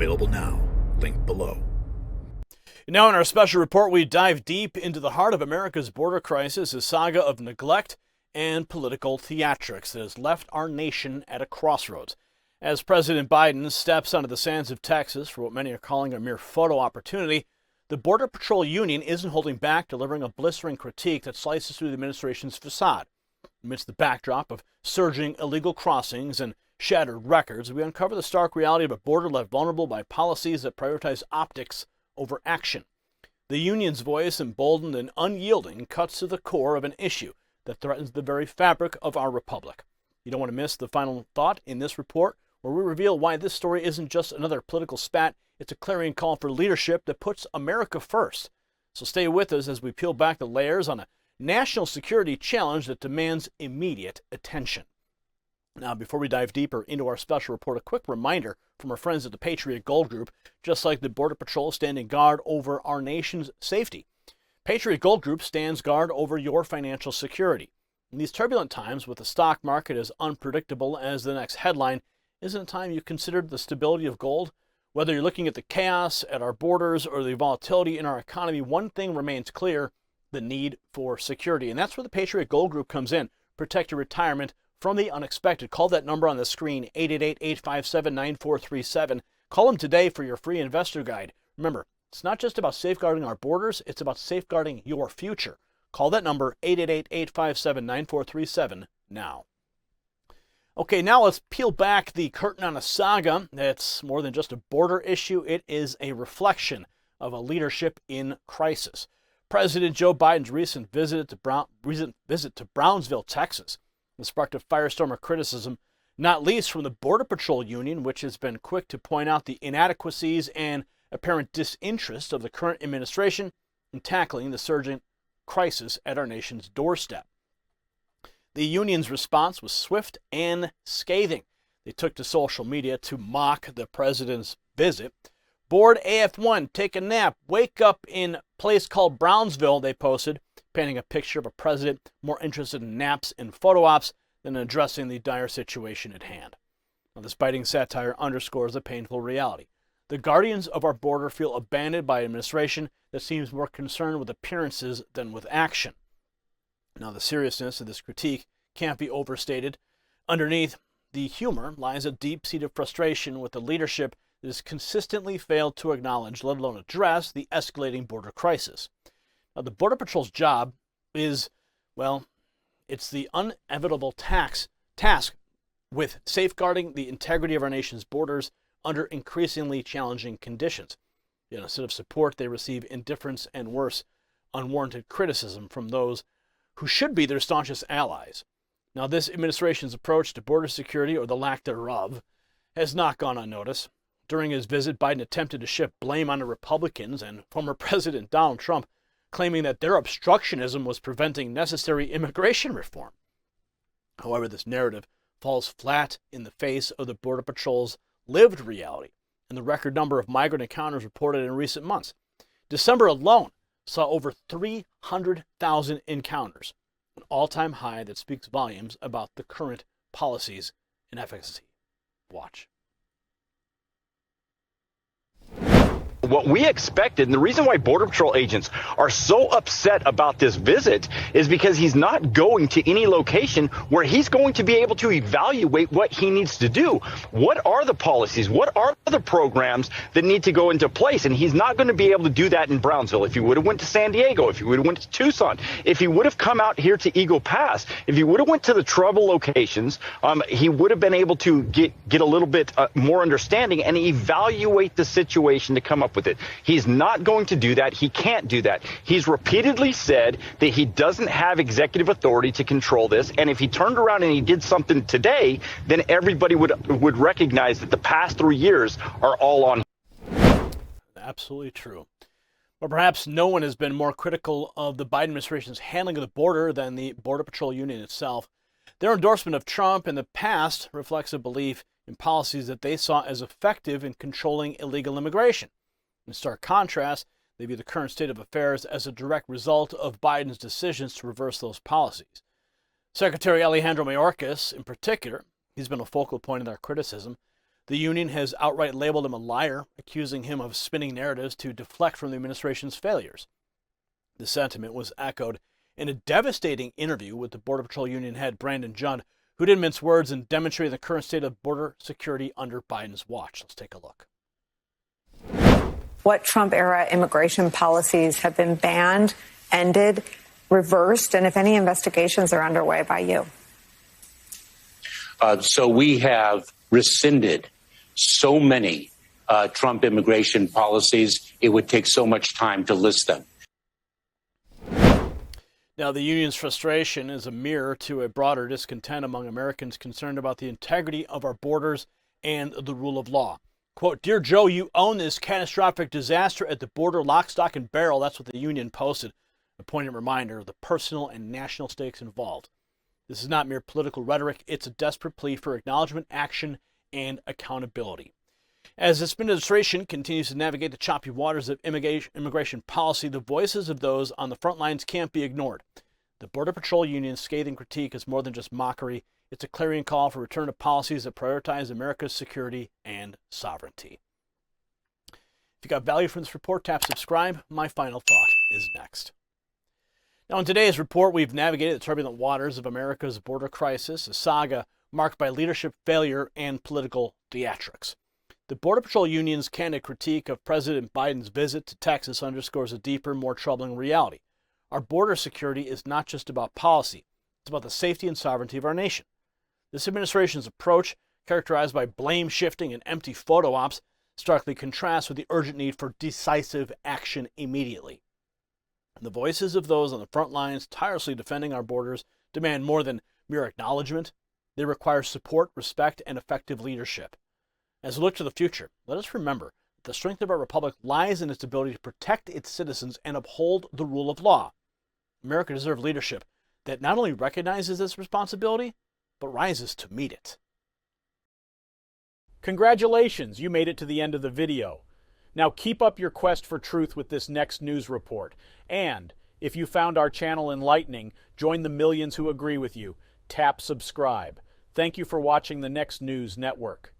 Available now. Link below. Now in our special report, we dive deep into the heart of America's border crisis, a saga of neglect and political theatrics that has left our nation at a crossroads. As President Biden steps onto the sands of Texas for what many are calling a mere photo opportunity, the Border Patrol Union isn't holding back, delivering a blistering critique that slices through the administration's facade. Amidst the backdrop of surging illegal crossings and shattered records, we uncover the stark reality of a border left vulnerable by policies that prioritize optics over action. The union's voice, emboldened and unyielding, cuts to the core of an issue that threatens the very fabric of our republic. You don't want to miss the final thought in this report, where we reveal why this story isn't just another political spat, it's a clarion call for leadership that puts America first. So stay with us as we peel back the layers on a national security challenge that demands immediate attention. Now, before we dive deeper into our special report, a quick reminder from our friends at the Patriot Gold Group. Just like the Border Patrol standing guard over our nation's safety, Patriot Gold Group stands guard over your financial security. In these turbulent times, with the stock market as unpredictable as the next headline, isn't it time you considered the stability of gold? Whether you're looking at the chaos at our borders or the volatility in our economy, one thing remains clear: the need for security. And that's where the Patriot Gold Group comes in. Protect your retirement from the unexpected. Call that number on the screen, 888-857-9437. Call them today for your free investor guide. Remember, it's not just about safeguarding our borders, it's about safeguarding your future. Call that number, 888-857-9437 now. Okay, now let's peel back the curtain on a saga that's more than just a border issue. It is a reflection of a leadership in crisis. President Joe Biden's recent visit to Brownsville, Texas, has sparked a firestorm of criticism, not least from the Border Patrol Union, which has been quick to point out the inadequacies and apparent disinterest of the current administration in tackling the surging crisis at our nation's doorstep. The union's response was swift and scathing. They took to social media to mock the president's visit. "Bored AF1, take a nap, wake up in place called Brownsville," they posted, painting a picture of a president more interested in naps and photo ops than addressing the dire situation at hand. Now, this biting satire underscores the painful reality. The guardians of our border feel abandoned by an administration that seems more concerned with appearances than with action. Now, the seriousness of this critique can't be overstated. Underneath the humor lies a deep-seated frustration with the leadership that has consistently failed to acknowledge, let alone address, the escalating border crisis. Now, the Border Patrol's job is, well, it's the inevitable task with safeguarding the integrity of our nation's borders under increasingly challenging conditions. Yet instead of support, they receive indifference and, worse, unwarranted criticism from those who should be their staunchest allies. Now, this administration's approach to border security, or the lack thereof, has not gone unnoticed. During his visit, Biden attempted to shift blame on the Republicans and former President Donald Trump, claiming that their obstructionism was preventing necessary immigration reform. However, this narrative falls flat in the face of the Border Patrol's lived reality and the record number of migrant encounters reported in recent months. December alone saw over 300,000 encounters, an all-time high that speaks volumes about the current policies and efficacy. Watch. What we expected, and the reason why Border Patrol agents are so upset about this visit, is because he's not going to any location where he's going to be able to evaluate what he needs to do. What are the policies? What are the programs that need to go into place? And he's not going to be able to do that in Brownsville. If he would have went to San Diego, if he would have went to Tucson, if he would have come out here to Eagle Pass, if he would have went to the trouble locations, he would have been able to get a little bit more understanding and evaluate the situation to come up with it. He's not going to do that. He can't do that. He's repeatedly said that he doesn't have executive authority to control this. And if he turned around and he did something today, then everybody would recognize that the past 3 years are all on him. Absolutely true. But perhaps no one has been more critical of the Biden administration's handling of the border than the Border Patrol Union itself. Their endorsement of Trump in the past reflects a belief in policies that they saw as effective in controlling illegal immigration. In stark contrast, they view the current state of affairs as a direct result of Biden's decisions to reverse those policies. Secretary Alejandro Mayorkas, in particular, he's been a focal point of their criticism. The union has outright labeled him a liar, accusing him of spinning narratives to deflect from the administration's failures. The sentiment was echoed in a devastating interview with the Border Patrol Union head Brandon Judd, who didn't mince words and demonstrated the current state of border security under Biden's watch. Let's take a look. What Trump-era immigration policies have been banned, ended, reversed, and if any investigations are underway by you? So we have rescinded so many Trump immigration policies, it would take so much time to list them. Now, the union's frustration is a mirror to a broader discontent among Americans concerned about the integrity of our borders and the rule of law. Quote, "Dear Joe, you own this catastrophic disaster at the border lock, stock, and barrel." That's what the union posted, a poignant reminder of the personal and national stakes involved. This is not mere political rhetoric. It's a desperate plea for acknowledgement, action, and accountability. As this administration continues to navigate the choppy waters of immigration policy, the voices of those on the front lines can't be ignored. The Border Patrol Union's scathing critique is more than just mockery. It's a clarion call for return to policies that prioritize America's security and sovereignty. If you got value from this report, tap subscribe. My final thought is next. Now, in today's report, we've navigated the turbulent waters of America's border crisis, a saga marked by leadership failure and political theatrics. The Border Patrol Union's candid critique of President Biden's visit to Texas underscores a deeper, more troubling reality. Our border security is not just about policy. It's about the safety and sovereignty of our nation. This administration's approach, characterized by blame shifting and empty photo ops, starkly contrasts with the urgent need for decisive action immediately. The voices of those on the front lines tirelessly defending our borders demand more than mere acknowledgement. They require support, respect, and effective leadership. As we look to the future, let us remember that the strength of our republic lies in its ability to protect its citizens and uphold the rule of law. America deserves leadership that not only recognizes this responsibility, but rises to meet it. Congratulations, you made it to the end of the video. Now keep up your quest for truth with this next news report. And if you found our channel enlightening, join the millions who agree with you. Tap subscribe. Thank you for watching the Next News Network.